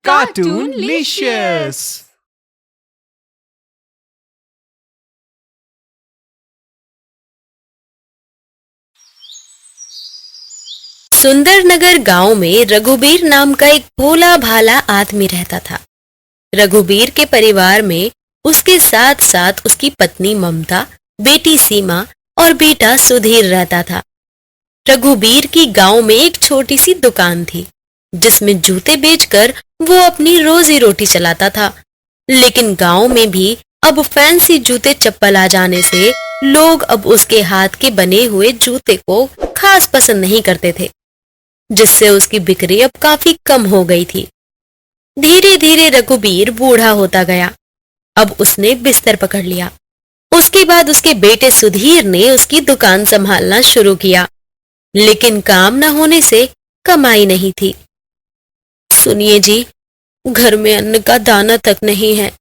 Cartoonlicious! Sundernagar गांव में रघुबीर नाम का एक भोला भाला आदमी रहता था। रघुबीर के परिवार में उसके साथ साथ उसकी पत्नी ममता, बेटी सीमा और बेटा सुधीर रहता था। रघुबीर की गांव में एक छोटी सी दुकान थी जिसमें जूते बेचकर वो अपनी रोजी रोटी चलाता था। लेकिन गांव में भी अब फैंसी जूते चप्पल आ जाने से लोग अब उसके हाथ के बने हुए जूते को खास पसंद नहीं करते थे, जिससे उसकी बिक्री अब काफी कम हो गई थी। धीरे धीरे रघुबीर बूढ़ा होता गया। अब उसने बिस्तर पकड़ लिया। उसके बाद उसके बेटे सुधीर ने उसकी दुकान संभालना शुरू किया, लेकिन काम न होने से कमाई नहीं थी। सुनिए जी, घर में अन्न का दाना तक नहीं है,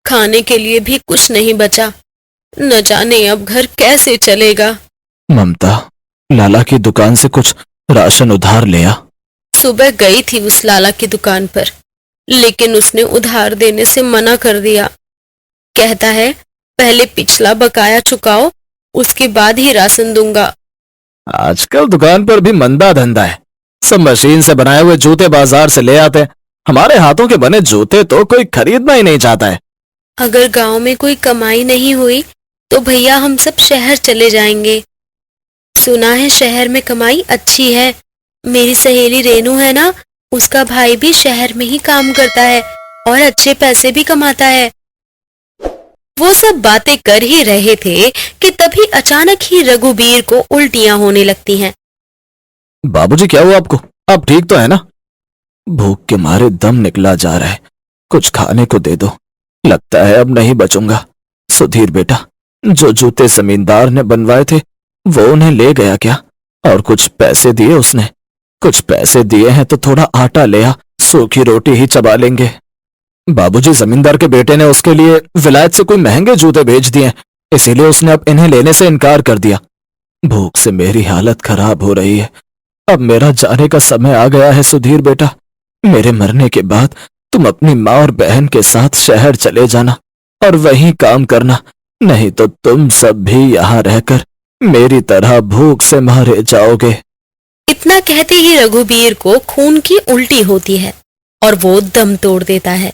खाने के लिए भी कुछ नहीं बचा। न जाने अब घर कैसे चलेगा। ममता, लाला की दुकान से कुछ राशन उधार लिया। सुबह गई थी उस लाला की दुकान पर, लेकिन उसने उधार देने से मना कर दिया। कहता है पहले पिछला बकाया चुकाओ, उसके बाद ही राशन दूंगा। आजकल दुकान पर भी मंदा धंधा है। सब मशीन से बनाए हुए जूते बाजार से ले आते हैं। हमारे हाथों के बने जूते तो कोई खरीदना ही नहीं चाहता है। अगर गांव में कोई कमाई नहीं हुई तो भैया हम सब शहर चले जाएंगे। सुना है शहर में कमाई अच्छी है। मेरी सहेली रेनू है ना, उसका भाई भी शहर में ही काम करता है और अच्छे पैसे भी कमाता है। वो सब बातें कर ही रहे थे कि तभी अचानक ही रघुबीर को उल्टियां होने लगती हैं। बाबूजी, क्या हुआ आपको? आप ठीक तो है ना? भूख के मारे दम निकला जा रहा है। कुछ खाने को दे दो। लगता है अब नहीं बचूंगा। सुधीर बेटा, जो जूते जमींदार ने बनवाए थे वो उन्हें ले गया क्या? और कुछ पैसे दिए उसने? कुछ पैसे दिए हैं तो थोड़ा आटा ले आ, सूखी रोटी ही चबा लेंगे। बाबूजी, जमींदार के बेटे ने उसके लिए विलायत से कोई महंगे जूते भेज दिए, इसीलिए उसने अब इन्हें लेने से इनकार कर दिया। भूख से मेरी हालत खराब हो रही है। अब मेरा जाने का समय आ गया है। सुधीर बेटा, मेरे मरने के बाद तुम अपनी माँ और बहन के साथ शहर चले जाना और वहीं काम करना, नहीं तो तुम सब भी यहाँ रहकर मेरी तरह भूख से मारे जाओगे। इतना कहते ही रघुबीर को खून की उल्टी होती है और वो दम तोड़ देता है।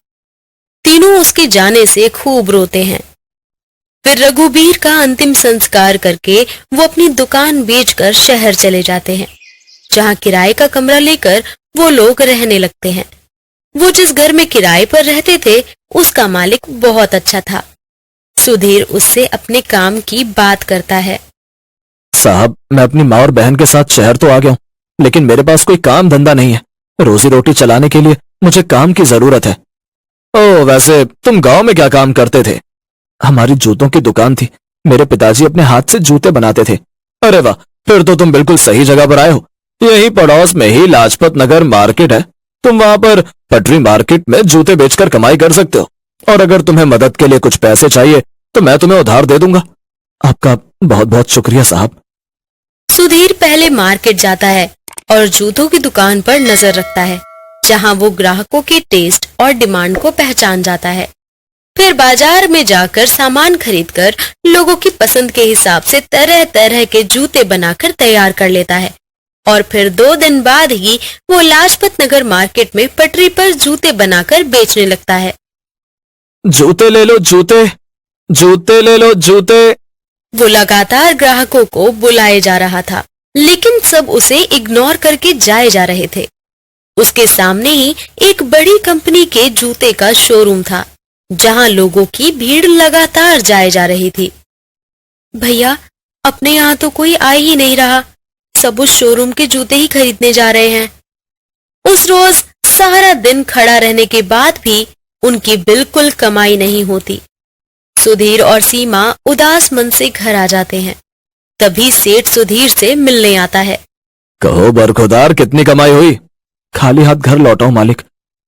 तीनों उसके जाने से खूब रोते हैं। फिर रघुबीर का अंतिम संस्कार करके वो अपनी दुकान बेचकर शहर चले जाते हैं, जहाँ किराए का कमरा लेकर वो लोग रहने लगते हैं। वो जिस घर में किराए पर रहते थे उसका मालिक बहुत अच्छा था। सुधीर उससे अपने काम की बात करता है। साहब, मैं अपनी माँ और बहन के साथ शहर तो आ गया हूँ, लेकिन मेरे पास कोई काम धंधा नहीं है। रोजी रोटी चलाने के लिए मुझे काम की जरूरत है। ओह, वैसे तुम गांव में क्या काम करते थे? हमारी जूतों की दुकान थी। मेरे पिताजी अपने हाथ से जूते बनाते थे। अरे वाह, फिर तो तुम बिल्कुल सही जगह पर आए हो। यही पड़ोस में ही लाजपत नगर मार्केट है। तुम वहां पर पटरी मार्केट में जूते बेचकर कमाई कर सकते हो, और अगर तुम्हें मदद के लिए कुछ पैसे चाहिए तो मैं तुम्हें उधार दे दूंगा। आपका बहुत बहुत शुक्रिया साहब। सुधीर पहले मार्केट जाता है और जूतों की दुकान पर नजर रखता है, जहां वो ग्राहकों के टेस्ट और डिमांड को पहचान जाता है। फिर बाजार में जाकर सामान खरीदकर लोगों की पसंद के हिसाब से तरह तरह के जूते बनाकर तैयार कर लेता है। और फिर 2 दिन बाद ही वो लाजपत नगर मार्केट में पटरी पर जूते बनाकर बेचने लगता है। जूते ले लो जूते, जूते ले लो जूते। वो लगातार ग्राहकों को बुलाए जा रहा था, लेकिन सब उसे इग्नोर करके जाए जा रहे थे। उसके सामने ही एक बड़ी कंपनी के जूते का शोरूम था, जहां लोगों की भीड़ लगातार जाए जा रही थी। भैया, अपने यहाँ तो कोई आ ही नहीं रहा। सब उस शोरूम के जूते ही खरीदने जा रहे हैं। उस रोज सारा दिन खड़ा रहने के बाद भी उनकी बिल्कुल कमाई नहीं होती। सुधीर और सीमा उदास मन से घर आ जाते हैं। तभी सेठ सुधीर से मिलने आता है। कहो बरखुदार, कितनी कमाई हुई? खाली हाथ घर लौटाओ मालिक।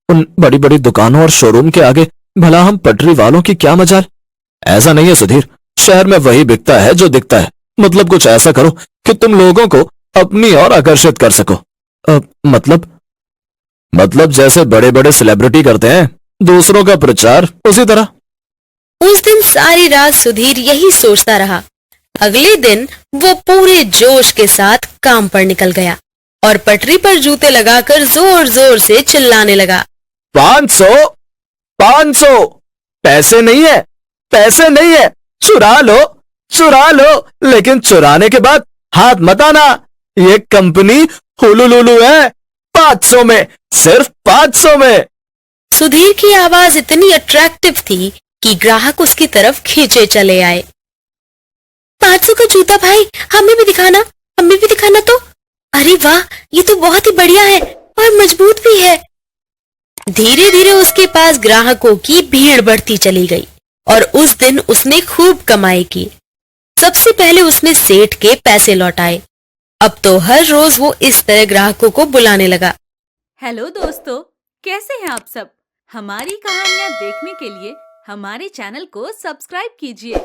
उन बड़ी बड़ी दुकानों और शोरूम के आगे भला हम पटरी वालों की क्या मजाल? ऐसा नहीं है सुधीर, शहर में वही बिकता है जो दिखता है। मतलब कुछ ऐसा करो कि तुम लोगों को अपनी ओर आकर्षित कर सको। मतलब मतलब जैसे बड़े बड़े सेलिब्रिटी करते हैं दूसरों का प्रचार, उसी तरह। उस दिन सारी रात सुधीर यही सोचता रहा। अगले दिन वो पूरे जोश के साथ काम पर निकल गया और पटरी पर जूते लगाकर जोर जोर से चिल्लाने लगा। 500, 500, पैसे नहीं है, पैसे नहीं है, चुरा लो, चुरा लो, लेकिन चुराने के बाद हाथ मत आना, ये कंपनी हुलुलुलु है, 500 में, सिर्फ 500 में। सुधीर की आवाज इतनी अट्रैक्टिव थी कि ग्राहक उसकी तरफ खींचे चले आए। 500 का जूता भाई, हमें भी दिखाना, हमें भी दिखाना तो। अरे वाह, ये तो बहुत ही बढ़िया है और मजबूत भी है। धीरे धीरे उसके पास ग्राहकों की भीड़ बढ़ती चली गई और उस दिन उसने खूब कमाई की। सबसे पहले उसने सेठ के पैसे लौटाए। अब तो हर रोज वो इस तरह ग्राहकों को बुलाने लगा। हेलो दोस्तों, कैसे हैं आप सब? हमारी कहानियाँ देखने के लिए हमारे चैनल को सब्सक्राइब कीजिए